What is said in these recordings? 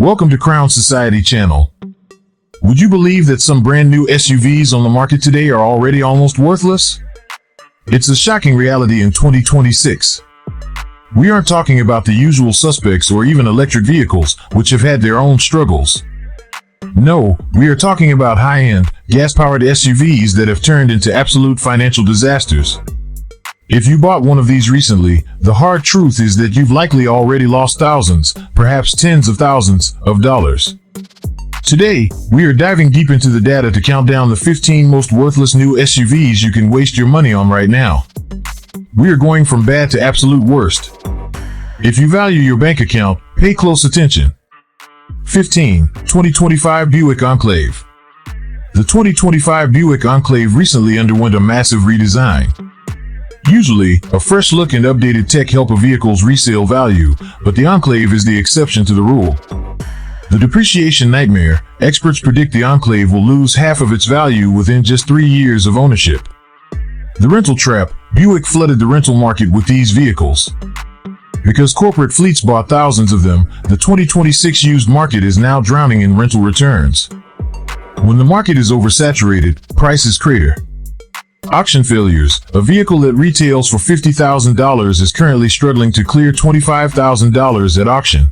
Welcome to Crown Society channel. Would you believe that some brand new SUVs on the market today are already almost worthless? It's a shocking reality in 2026. We aren't talking about the usual suspects or even electric vehicles, which have had their own struggles. No, we are talking about high-end, gas-powered SUVs that have turned into absolute financial disasters. If you bought one of these recently, the hard truth is that you've likely already lost thousands, perhaps tens of thousands, of dollars. Today, we are diving deep into the data to count down the 15 most worthless new SUVs you can waste your money on right now. We are going from bad to absolute worst. If you value your bank account, pay close attention. 15. 2025 Buick Enclave. The 2025 Buick Enclave recently underwent a massive redesign. Usually, a fresh look and updated tech help a vehicle's resale value, but the Enclave is the exception to the rule. The depreciation nightmare, experts predict the Enclave will lose half of its value within just 3 years of ownership. The rental trap, Buick flooded the rental market with these vehicles. Because corporate fleets bought thousands of them, the 2026 used market is now drowning in rental returns. When the market is oversaturated, prices crater. Auction failures. A vehicle that retails for $50,000 is currently struggling to clear $25,000 at auction.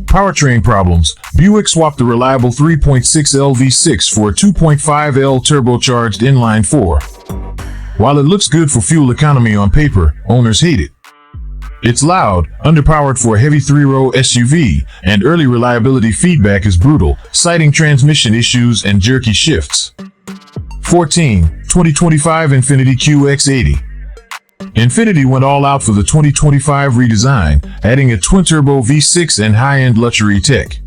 Powertrain problems. Buick swapped the reliable 3.6L V6 for a 2.5L turbocharged inline-4. While it looks good for fuel economy on paper, owners hate it. It's loud, underpowered for a heavy 3-row SUV, and early reliability feedback is brutal, citing transmission issues and jerky shifts. 14. 2025 Infiniti QX80. Infiniti went all out for the 2025 redesign, adding a twin-turbo V6 and high-end luxury tech.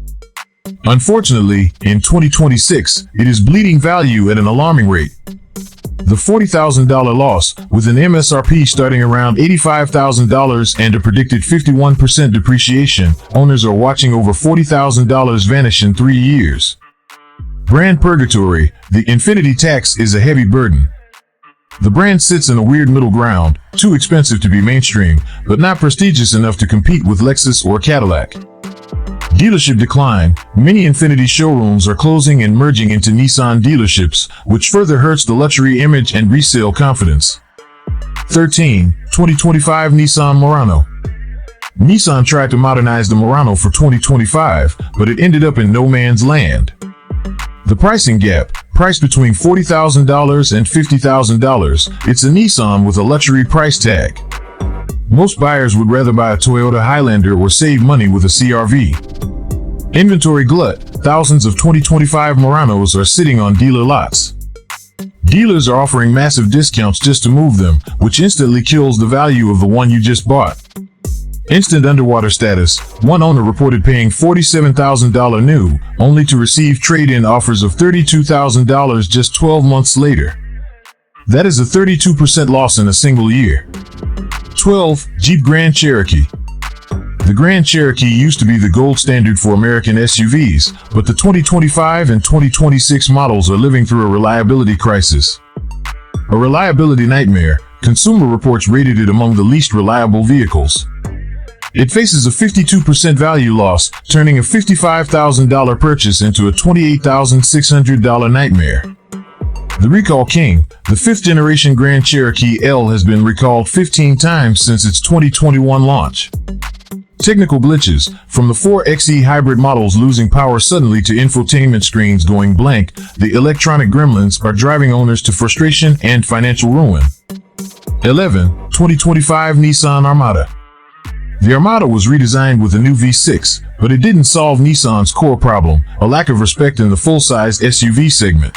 Unfortunately, in 2026, it is bleeding value at an alarming rate. The $40,000 loss, with an MSRP starting around $85,000 and a predicted 51% depreciation, owners are watching over $40,000 vanish in 3 years. Brand Purgatory. The Infiniti Tax is a heavy burden. The brand sits in a weird middle ground, too expensive to be mainstream, but not prestigious enough to compete with Lexus or Cadillac. Dealership decline. Many Infiniti showrooms are closing and merging into Nissan dealerships, which further hurts the luxury image and resale confidence. 13. 2025 Nissan Murano. Nissan tried to modernize the Murano for 2025, but it ended up in no man's land. The pricing gap, priced between $40,000 and $50,000, it's a Nissan with a luxury price tag. Most buyers would rather buy a Toyota Highlander or save money with a CR-V. Inventory glut. Thousands of 2025 Muranos are sitting on dealer lots. Dealers are offering massive discounts just to move them, which instantly kills the value of the one you just bought. Instant underwater status. One owner reported paying $47,000 new, only to receive trade-in offers of $32,000 just 12 months later. That is a 32% loss in a single year. 12. Jeep Grand Cherokee. The Grand Cherokee used to be the gold standard for American SUVs, but the 2025 and 2026 models are living through a reliability crisis. A reliability nightmare. Consumer Reports rated it among the least reliable vehicles. It faces a 52% value loss, turning a $55,000 purchase into a $28,600 nightmare. The Recall King. The 5th generation Grand Cherokee L has been recalled 15 times since its 2021 launch. Technical glitches. From the 4xe hybrid models losing power suddenly to infotainment screens going blank, the electronic gremlins are driving owners to frustration and financial ruin. 11. 2025 Nissan Armada. The Armada was redesigned with a new V6, but it didn't solve Nissan's core problem, a lack of respect in the full-size SUV segment.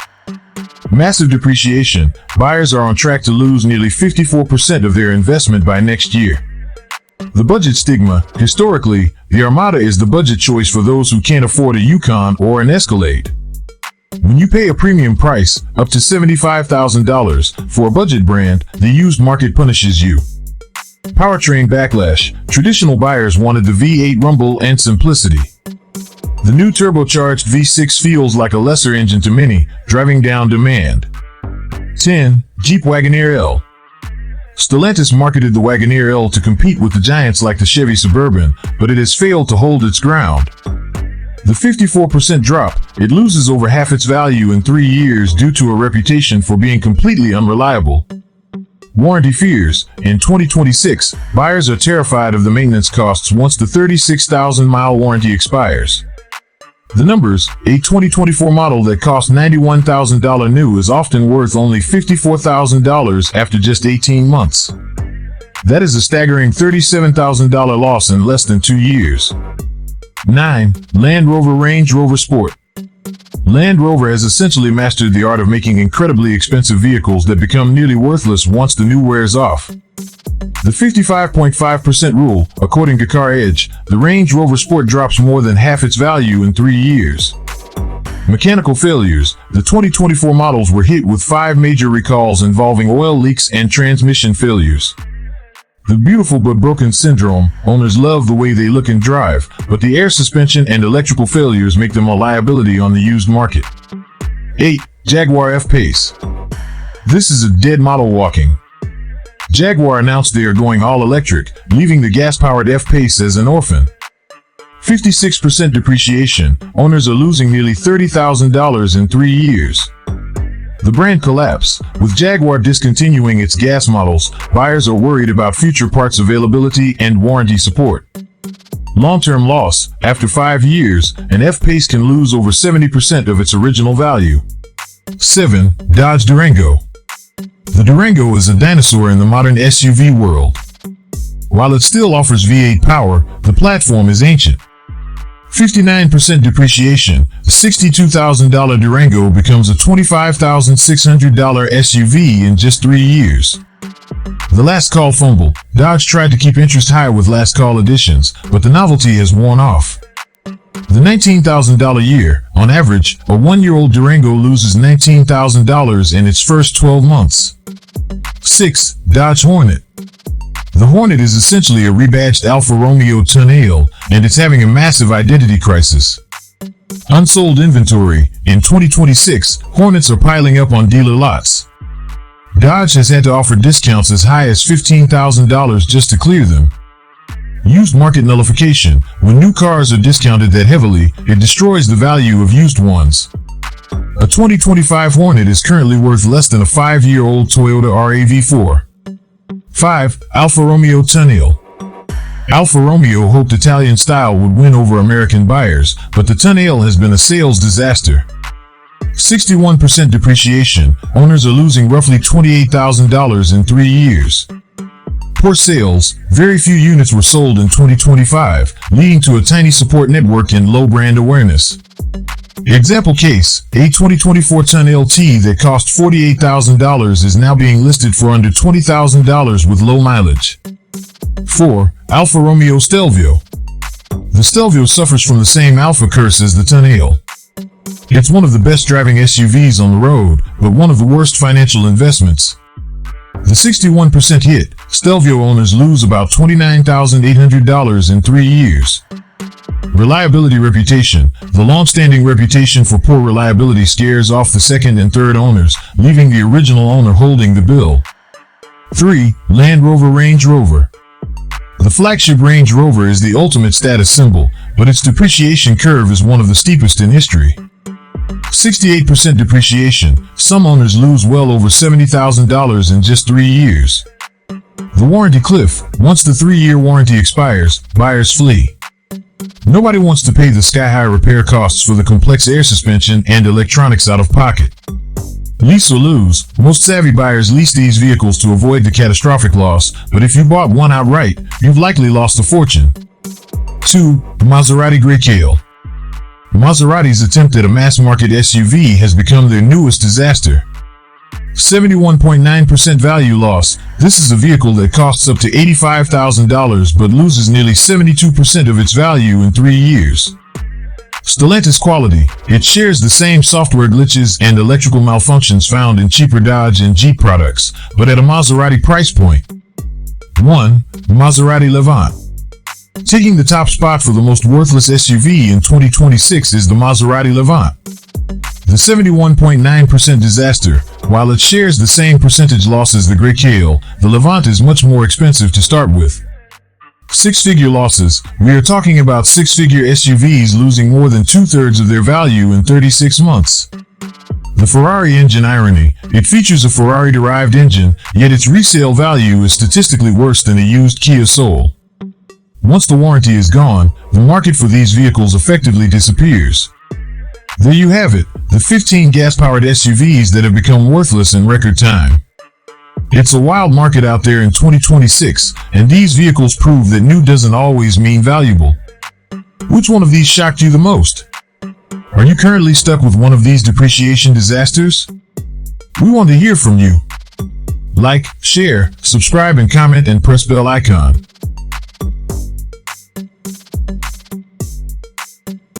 Massive depreciation. Buyers are on track to lose nearly 54% of their investment by next year. The budget stigma. Historically, the Armada is the budget choice for those who can't afford a Yukon or an Escalade. When you pay a premium price, up to $75,000, for a budget brand, the used market punishes you. Powertrain backlash. Traditional buyers wanted the V8 rumble and simplicity. The new turbocharged V6 feels like a lesser engine to many, driving down demand. 10. Jeep Wagoneer L. Stellantis marketed the Wagoneer L to compete with the giants like the Chevy Suburban, but it has failed to hold its ground. The 54% drop, it loses over half its value in 3 years due to a reputation for being completely unreliable. Warranty fears. In 2026, buyers are terrified of the maintenance costs once the 36,000-mile warranty expires. The numbers, a 2024 model that cost $91,000 new is often worth only $54,000 after just 18 months. That is a staggering $37,000 loss in less than 2 years. 9. Land Rover Range Rover Sport. Land Rover has essentially mastered the art of making incredibly expensive vehicles that become nearly worthless once the new wears off. The 55.5% rule, according to Car Edge, the Range Rover Sport drops more than half its value in 3 years. Mechanical failures. The 2024 models were hit with 5 major recalls involving oil leaks and transmission failures. The beautiful but broken syndrome. Owners love the way they look and drive, but the air suspension and electrical failures make them a liability on the used market. 8. Jaguar F-Pace. This is a dead model walking. Jaguar announced they are going all electric, leaving the gas-powered F-Pace as an orphan. 56% depreciation. Owners are losing nearly $30,000 in 3 years. The brand collapse. With Jaguar discontinuing its gas models, buyers are worried about future parts availability and warranty support. Long-term loss. After 5 years, an F-Pace can lose over 70% of its original value. 7. Dodge Durango. The Durango is a dinosaur in the modern SUV world. While it still offers V8 power, the platform is ancient. 59% depreciation. The $62,000 Durango becomes a $25,600 SUV in just 3 years. The Last Call Fumble. Dodge tried to keep interest high with Last Call editions, but the novelty has worn off. The $19,000 year. On average, a 1-year-old Durango loses $19,000 in its first 12 months. 6. Dodge Hornet. The Hornet is essentially a rebadged Alfa Romeo Tonale, and it's having a massive identity crisis. Unsold inventory. In 2026, Hornets are piling up on dealer lots. Dodge has had to offer discounts as high as $15,000 just to clear them. Used market nullification. When new cars are discounted that heavily, it destroys the value of used ones. A 2025 Hornet is currently worth less than a 5-year-old Toyota RAV4. 5. Alfa Romeo Tonale. Alfa Romeo hoped Italian style would win over American buyers, but the Tonale has been a sales disaster. 61% depreciation. Owners are losing roughly $28,000 in 3 years. Poor sales. Very few units were sold in 2025, leading to a tiny support network and low brand awareness. Example case, a 2024 Tonale T that cost $48,000 is now being listed for under $20,000 with low mileage. 4. Alfa Romeo Stelvio. The Stelvio suffers from the same Alfa curse as the Tonale. It's one of the best driving SUVs on the road, but one of the worst financial investments. The 61% hit. Stelvio owners lose about $29,800 in 3 years. Reliability reputation. The long-standing reputation for poor reliability scares off the second and third owners, leaving the original owner holding the bill. 3. Land Rover Range Rover. The flagship Range Rover is the ultimate status symbol, but its depreciation curve is one of the steepest in history. 68% depreciation. Some owners lose well over $70,000 in just 3 years. The warranty cliff. Once the 3-year warranty expires, buyers flee. Nobody wants to pay the sky-high repair costs for the complex air suspension and electronics out of pocket. Lease or lose. Most savvy buyers lease these vehicles to avoid the catastrophic loss, but if you bought one outright, you've likely lost a fortune. 2. Maserati Grayscale. Maserati's attempt at a mass-market SUV has become their newest disaster. 71.9% value loss. This is a vehicle that costs up to $85,000 but loses nearly 72% of its value in 3 years. Stellantis quality. It shares the same software glitches and electrical malfunctions found in cheaper Dodge and Jeep products, but at a Maserati price point. 1. Maserati Levant. Taking the top spot for the most worthless SUV in 2026 is the Maserati Levant. The 71.9% disaster. While it shares the same percentage loss as the Grayscale, the Levant is much more expensive to start with. Six-figure losses. We are talking about six-figure SUVs losing more than 2/3 of their value in 36 months. The Ferrari engine irony. It features a Ferrari-derived engine, yet its resale value is statistically worse than a used Kia Soul. Once the warranty is gone, the market for these vehicles effectively disappears. There you have it, the 15 gas-powered SUVs that have become worthless in record time. It's a wild market out there in 2026, and these vehicles prove that new doesn't always mean valuable. Which one of these shocked you the most? Are you currently stuck with one of these depreciation disasters? We want to hear from you. Like, share, subscribe, and comment, and press bell icon.